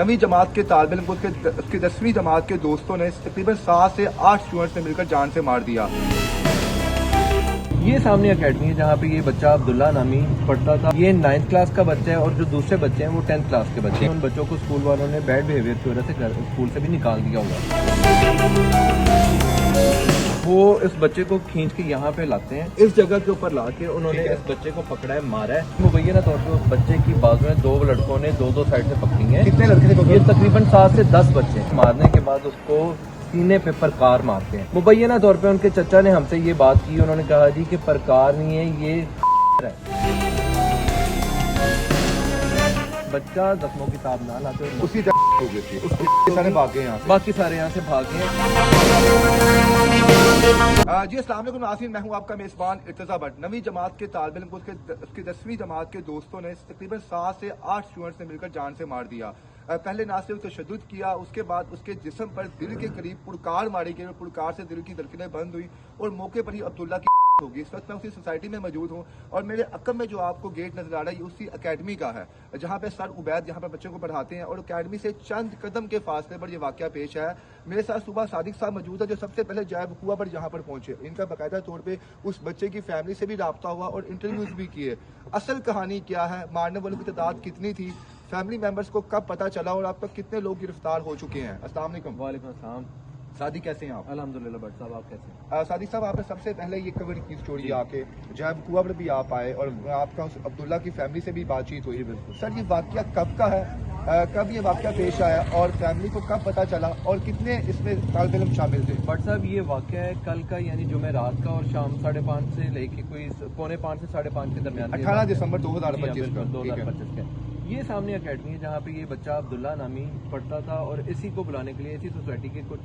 नवीं जमात के तालिब इल्म को उसके 10वीं जमात के दोस्तों ने तकरीबन 7 से 8 स्टूडेंट्स ने मिलकर जान से मार दिया। ये सामने एकेडमी है जहाँ पे ये बच्चा अब्दुल्ला नामी पढ़ता था। ये 9th क्लास का बच्चा है और जो दूसरे बच्चे हैं वो 10th क्लास के बच्चे हैं। उन बच्चों को स्कूल वालों ने बैड बिहेवियर की वजह से स्कूल से भी निकाल दिया हुआ। वो इस बच्चे को खींच के यहाँ पे लाते हैं, इस जगह के ऊपर ला के उन्होंने इस बच्चे को पकड़ा है, मारा है। मुबैना तौर पे उस बच्चे की बाजुएं 2 लड़कों ने 2 साइड से पकड़ी हैं। कितने लड़के थे? ये तकरीबन 7 से 10 बच्चे हैं। मारने के बाद उसको सीने पे परकार मारते हैं। मुबैना तौर पे उनके चचा ने हमसे ये बात की, उन्होंने कहा जी कि परकार नहीं है, ये है। बच्चा जख्मों की ताब ना लाते हुए उसी जगह हो गई थी, उसके सारे भागे यहाँ से। बाकी सारे यहाँ से भागे हैं। जी अस्सलाम वालेकुम नाज़रीन, मैं हूँ आपका मेज़बान इर्तज़ा भट्ट। नवीं जमात के तालिब इल्म को उसके 10वीं जमात के दोस्तों ने तकरीबन 7 से 8 स्टूडेंट्स ने मिलकर जान से मार दिया। पहले ना सिर्फ तशद्दुद किया, उसके बाद उसके जिस्म पर दिल के करीब पुरकार मारी गई और पुरकार से दिल की धड़कनें बंद हुई और मौके पर ही अब्दुल्ला की होगी। इस वक्त मैं उसी सोसाइटी में मौजूद हूँ और मेरे अकब में जो आपको गेट नजर आ रहा है ये उसी अकेडमी का है जहाँ पे सर उबैद यहाँ पे बच्चों को पढ़ाते हैं और अकेडमी से चंद कदम के फासले पर ये वाकया पेश है। मेरे साथ सुबह सादिक साहब मौजूद है जो सबसे पहले जैब हुआ पर यहाँ पर पहुंचे। इनका बाकायदा तौर पे उस बच्चे की फैमिली से भी रब्ता हुआ और इंटरव्यूज भी किए। असल कहानी क्या है, मारने वालों की तादाद कितनी थी, फैमिली मेंबर्स को कब पता चला और अब तक कितने लोग गिरफ्तार हो चुके हैं। अस्सलाम वालेकुम। वालेकुम अस्सलाम। सादी कैसे हैं आप? अल्हम्दुलिल्लाह भट्ट साहब, आप कैसे हैं? सादी साहब, आपने सबसे पहले ये कवर की स्टोरी आके जैब कुआ पर भी आप आए और आपका उस अब्दुल्ला की फैमिली से भी बातचीत हुई। बिल्कुल सर, ये वाकया कब का है, कब ये वाकया पेश आया और फैमिली को कब पता चला और कितने इसमें तालिब इल्म शामिल थे? भट्ट साहब, ये वाकया है कल का, यानी जुमे रात का और शाम 5:30 से लेके कोई 4:45 से 5:30 के दरमियान 18 दिसंबर 2025 का। 2025 का। ये सामने एकेडमी है जहाँ पे ये बच्चा अब्दुल्ला नामी पढ़ता था और इसी को बुलाने के लिए इसी सोसाइटी के कुछ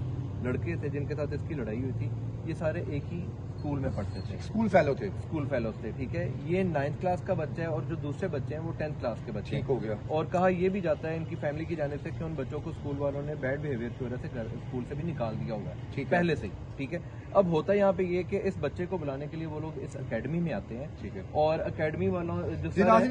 लड़के थे जिनके साथ इसकी लड़ाई हुई थी। ये सारे एक ही स्कूल में पढ़ते थे, स्कूल फेलो थे। स्कूल फेलोज थे, ठीक है। ये 9th क्लास का बच्चा है और जो दूसरे बच्चे हैं वो 10th क्लास के बच्चे हैं। ठीक हो गया। और कहा यह भी जाता है इनकी फैमिली की जाने से कि उन बच्चों को स्कूल वालों ने बैड बिहेवियर की वजह से स्कूल से भी निकाल दिया हुआ है, ठीक पहले से ही, ठीक है। अब होता यहाँ पे ये कि इस बच्चे को बुलाने के लिए वो लोग इस अकेडमी में आते हैं, ठीक है। और अकेडमी वालों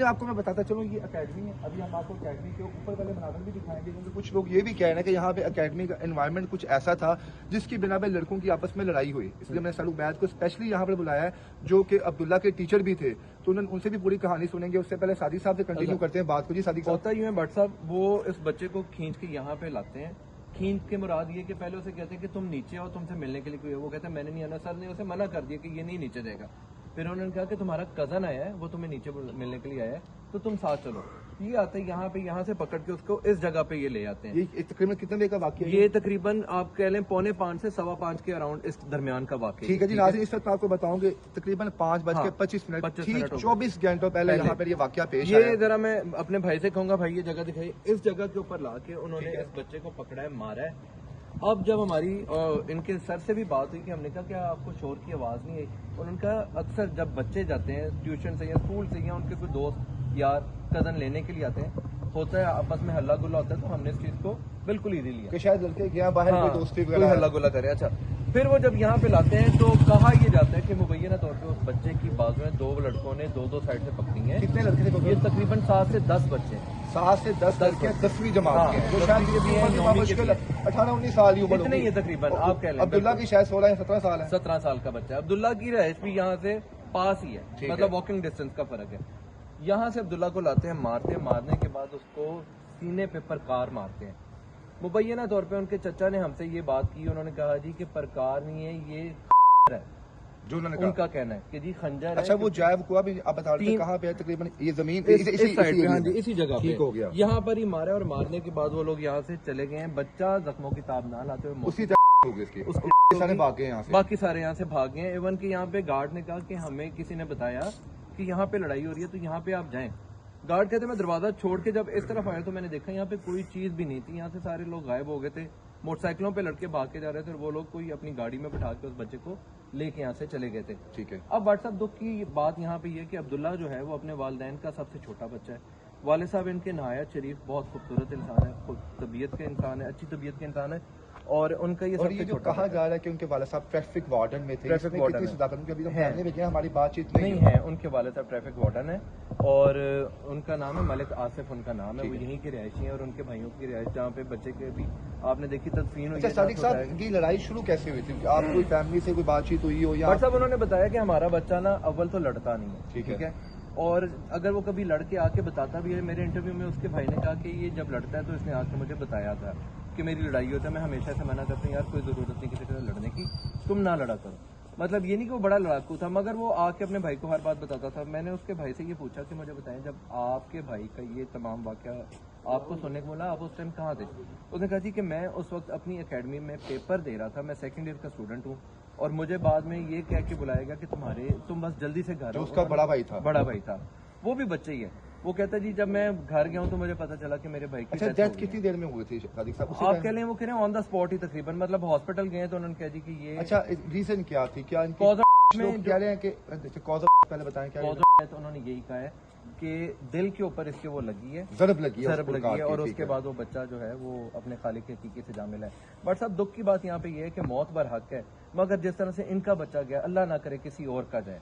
आपको मैं बताता चलूँ ये अकेडमी है। अभी हम आपको अकेडमी के ऊपर वाले मनाज़र भी दिखाएंगे क्योंकि कुछ लोग ये भी कह रहे हैं कि यहाँ पे अकेडमी का एनवायरनमेंट कुछ ऐसा था जिसकी बिना पे लड़कों की आपस में लड़ाई हुई। इसलिए मैंने सर उबैद को स्पेशली यहाँ पर बुलाया है जो कि अब्दुल्ला के टीचर भी थे, तो उनसे भी पूरी कहानी सुनेंगे। उससे पहले सादी साहब से कंटिन्यू करते हैं बात को। जी सादिक साहब। होता ही है भट्ट साहब, वो इस बच्चे को खींच के यहाँ पे लाते हैं। खींच के मुराद ये कि पहले उसे कहते हैं कि तुम नीचे आओ, तुमसे मिलने के लिए कोई है। वो कहता है मैंने नहीं आना। सर ने उसे मना कर दिया कि ये नहीं नीचे जाएगा। फिर उन्होंने कहा कि तुम्हारा कजन आया है, वो तुम्हें नीचे मिलने के लिए आया है, तो तुम साथ चलो। ये आते हैं यहाँ पे, यहाँ से पकड़ के उसको इस जगह पे ये ले आते हैं। ये तकरीबन कितने बजे का वाकया है? ये तकरीबन आप कह लें 4:45 से 5:15 के अराउंड इस दरमियान का वाकया। ठीक है जी नाज़रीन, इस वक्त आपको बताऊंगे तकरीबन 5:25 ठीक 24 घंटों पहले यहाँ पर ये वाकया पेश आया। ये जरा मैं अपने भाई से कहूंगा, भाई ये जगह दिखाई। इस जगह के ऊपर ला के उन्होंने इस बच्चे को पकड़ा है, मारा है। अब जब हमारी इनके सर से भी बात हुई कि हमने कहा क्या आपको शोर की आवाज नहीं आई, और उनका अक्सर जब बच्चे जाते हैं ट्यूशन से या स्कूल से या उनके कोई दोस्त यार कजन लेने के लिए आते हैं, होता है आपस में हल्ला गुल्ला होता है, तो हमने इस चीज को बिल्कुल इजी लिया कि शायद लड़के गया बाहर कोई दोस्ती कोई हल्ला गुल्ला करे। अच्छा, फिर वो जब यहाँ पे लाते हैं तो कहा यह जाता है कि मुबैना तौर पे उस बच्चे की बाजुएं 2 लड़कों ने 2 साइड से पकड़ी हैं। कितने लड़के थे? ये तकरीबन 7 से 10 बच्चे हैं। 7 से 10 लड़के 10वीं जमात के हैं, जो शायद ये भी 18-19 साल की उम्र इतने ही तकरीबन आप कह लें। अब्दुल्ला की शायद 16 या 17 साल है। 17 साल का बच्चा है। अब्दुल्ला की रहायश भी यहाँ से पास ही है, मतलब वॉकिंग डिस्टेंस का फर्क है। यहाँ से अब्दुल्ला को लाते हैं, मारते हैं, मारने के बाद उसको सीने पे परकार मारते हैं। मुबैना तौर पे उनके चचा ने हमसे ये बात की, उन्होंने कहा जी कि परकार नहीं है, ये है जो उन्होंने उनका कहना है कि जी खंजर। अच्छा, वो जैब कुआ भी आप बता रहे थे कहाँ पे है? तकरीबन ये जमीन इस साइड पे, हाँ जी, इसी जगह ठीक हो गया। यहाँ पर ही मारा और मारने के बाद वो लोग यहाँ से चले गए हैं। बच्चा जख्मों की ताब ना लाते हुए उसी हो गई इसकी। उसके सारे भागे यहाँ से, बाकी सारे यहाँ से भाग गए। इवन कि यहाँ पे गार्ड ने कहा कि हमें किसी ने बताया कि यहाँ पे लड़ाई हो रही है तो यहाँ पे आप जाएं। गार्ड कहते मैं दरवाजा छोड़ के जब इस तरफ आया तो मैंने देखा यहाँ पे कोई चीज भी नहीं थी। यहाँ से सारे लोग गायब हो गए थे, मोटरसाइकिलों पे लड़के भाग के जा रहे थे और वो लोग कोई अपनी गाड़ी में बिठा के उस बच्चे को लेके यहाँ से चले गए थे। ठीक है। अब व्हाट्सएप दुख की बात यहाँ पे ये कि अब्दुल्ला जो है वो अपने वालिदैन का सबसे छोटा बच्चा है। वालिद साहब इनके नहायत शरीफ, बहुत खूबसूरत इंसान है, तबीयत के इंसान है, अच्छी तबीयत के इंसान है। اور ان کا یہ اور سب یہ سے جو چھوٹا کہا جا رہا ہے کہ ان کے والد صاحب ٹریفک وارڈن میں تھے، ٹریفک اس میں وارڈن کتنی میں صداقت؟ کیونکہ ابھی ہم ہے۔ پہلے بھی گئے، ہماری بات چیت نہیں ہے، ان کے والد صاحب ٹریفک وارڈن ہے اور ان کا نام ہے ملک آصف، ان کا نام ہے، وہ یہیں کے رہائشی ہیں اور ان کے بھائیوں کی رہائش جہاں پہ بچے کے بھی آپ نے دیکھی تدفین ہوئی اچھا ہے۔ صادق صاحب، ان کی لڑائی شروع کیسے ہوئی تھی؟ آپ کوئی فیملی سے کوئی بات چیت ہوئی ہو یا بٹ صاحب انہوں نے بتایا کہ ہمارا بچہ نا اول تو لڑتا نہیں ہے، ٹھیک ہے، اور اگر وہ کبھی لڑ کے آ کے بتاتا بھی ہے، میرے انٹرویو میں اس کے بھائی نے کہا کہ یہ جب لڑتا ہے تو اس نے آ کے مجھے بتایا تھا کہ میری لڑائی ہوتا ہے، میں ہمیشہ سے منع کرتا ہوں یار کوئی ضرورت نہیں کسی سے لڑنے کی، تم نہ لڑا کرو۔ مطلب یہ نہیں کہ وہ بڑا لڑاکو تھا، مگر وہ آ کے اپنے بھائی کو ہر بات بتاتا تھا۔ میں نے اس کے بھائی سے یہ پوچھا کہ مجھے بتائیں جب آپ کے بھائی کا یہ تمام واقعہ آپ کو سننے کو بولا، آپ اس ٹائم کہاں تھے؟ اس نے کہا جی کہ میں اس وقت اپنی اکیڈمی میں پیپر دے رہا تھا، میں سیکنڈ ایئر کا اسٹوڈنٹ ہوں، اور مجھے بعد میں یہ کہہ کے بلایا گیا کہ تم بس جلدی سے گھر جو آؤ۔ اس کا بڑا بھائی تھا، بڑا بھائی تھا، وہ بھی بچہ ہی ہے۔ وہ کہتا ہے جی جب میں گھر گیا ہوں تو مجھے پتا چلا کہ میرے بھائی کی اچھا death ڈیتھ ہو گئی کتنی دیر میں ہوئی تھی صادق صاحب؟ ہے۔ آپ کہہ لیں وہ کہہ رہے ہیں آن دا اسپاٹ ہی تقریباً، مطلب ہاسپٹل گئے تو انہوں نے کہا جی کہ یہ اچھا ریزن کیا تھی؟ کیا ان کی cause of لوگ میں کہہ رہے ہیں کہ کاز پہلے بتائیں کیا cause of death انہوں نے یہی کہا ہے کہ دل کے اوپر اس کے وہ لگی ہے، ضرب لگی ہے، ضرب لگی ہے، اور اس کے بعد وہ بچہ جو ہے وہ اپنے خالق کے حقیقی سے جا ملا ہے۔ بٹ صاحب دکھ کی بات یہاں پہ یہ ہے کہ موت برحق ہے، مگر جس طرح سے ان کا بچہ گیا، اللہ نہ کرے کسی اور کا جائے۔